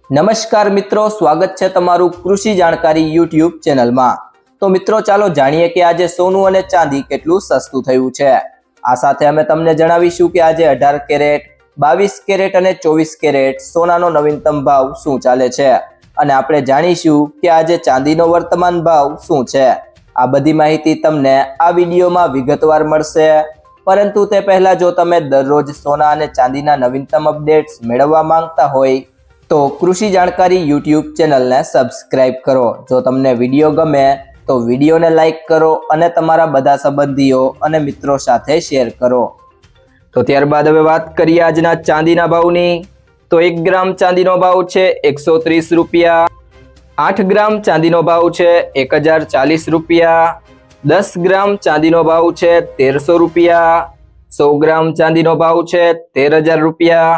નમસ્કાર મિત્રો, સ્વાગત છે તમારું કૃષિ જાણકારી યુટ્યુબ ચેનલમાં। તો મિત્રો ચાલો જાણીએ કે આજે સોનું અને ચાંદી કેટલું સસ્તું થયું છે। આ સાથે અમે તમને જણાવીશું કે આજે 18 કેરેટ, 22 કેરેટ અને 24 કેરેટ સોનાનો નવીનતમ ભાવ શું ચાલે છે અને આપણે જાણીશું કે આજે ચાંદીનો વર્તમાન ભાવ શું છે। આ બધી માહિતી તમને આ વિડીયોમાં વિગતવાર મળશે, પરંતુ તે પહેલા જો તમે દરરોજ સોના અને ચાંદીના નવીનતમ અપડેટ્સ મેળવવા માંગતા હોય તો કૃષિ જાણકારી યુટ્યુબ ચેનલને સબસ્ક્રાઇબ કરો। જો તમને વિડીયો ગમે તો વિડીયોને લાઈક કરો અને તમારા બધા સંબંધીઓ અને મિત્રો સાથે શેર કરો। તો ત્યારબાદ હવે વાત કરીએ આજના ચાંદીના ભાવની। તો 1 ગ્રામ ચાંદીનો ભાવ છે 130 રૂપિયા, 8 ગ્રામ ચાંદીનો ભાવ છે 1040 રૂપિયા, 10 ગ્રામ ચાંદીનો ભાવ છે 1300 રૂપિયા, 100 ગ્રામ ચાંદીનો ભાવ છે 13000 રૂપિયા,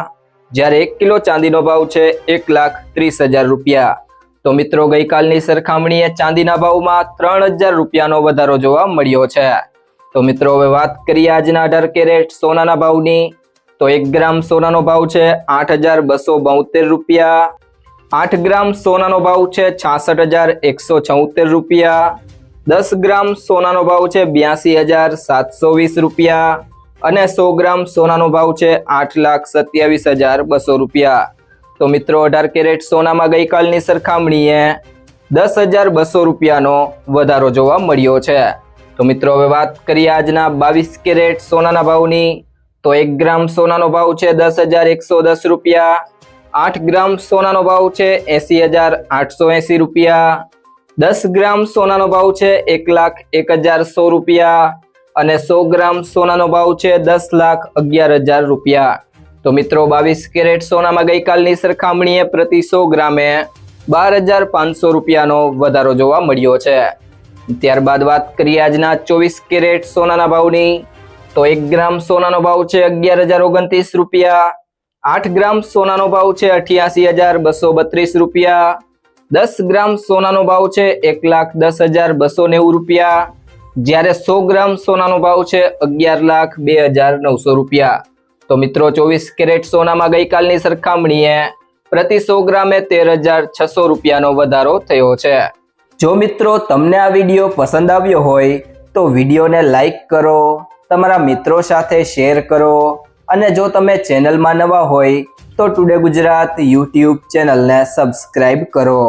જ્યારે 1 કિલો ચાંદીનો ભાવ છે 1,30,000 રૂપિયા। તો મિત્રો ગઈકાલની સરખામણીએ ચાંદીના ભાવમાં 3000 રૂપિયાનો વધારો જોવા મળ્યો છે। તો મિત્રો હવે વાત કરીએ આજના 18 કેરેટ સોનાના ભાવની। તો 1 ગ્રામ સોનાનો ભાવ છે 8272 રૂપિયા, 8 ગ્રામ સોનાનો ભાવ છે 66176 રૂપિયા, 10 ગ્રામ સોનાનો ભાવ છે 82720 રૂપિયા અને 100 ગ્રામ સોનાનો ભાવ છે 8,27,200 રૂપિયા। તો મિત્રો 18 કેરેટ સોનામાં ગઈકાલની સરખામણીએ 10,200 રૂપિયાનો વધારો જોવા મળ્યો છે। તો મિત્રો હવે વાત કરીએ આજના 22 કેરેટ સોનાના ભાવની। તો 1 ગ્રામ સોનાનો ભાવ છે 10,110 રૂપિયા, 8 ગ્રામ સોનાનો ભાવ છે 80,880 રૂપિયા, 10 ગ્રામ સોનાનો ભાવ છે 1,01,100 રૂપિયા અને 100 ગ્રામ સોનાનો ભાવ છે 10,11,000 રૂપિયા। તો મિત્રો 22 કેરેટ સોનામાં ગઈકાલની સરખામણીએ પ્રતિ 100 ગ્રામે 12,500 રૂપિયાનો વધારો જોવા મળ્યો છે। ત્યારબાદ વાત કરીએ આજના 24 કેરેટ સોનાના ભાવની। તો 1 ગ્રામ સોનાનો ભાવ છે 11,029 રૂપિયા, 8 ગ્રામ સોનાનો ભાવ છે 88,232 રૂપિયા, 10 ગ્રામ સોનાનો ભાવ છે 1,10,290 રૂપિયા, જ્યારે 100 ગ્રામ સોનાનો ભાવ છે 11,02,900 રૂપિયા। તો મિત્રો 24 કેરેટ સોનામાં ગઈકાલની સરખામણીએ પ્રતિ 100 ગ્રામે 13,600 રૂપિયાનો વધારો થયો છે। જો મિત્રો તમને આ વિડીયો પસંદ આવ્યો હોય તો વિડીયોને લાઈક કરો, તમારા મિત્રો સાથે શેર કરો અને જો તમે ચેનલમાં નવા હોય તો ટુડે ગુજરાત યુટ્યુબ ચેનલને સબસ્ક્રાઇબ કરો।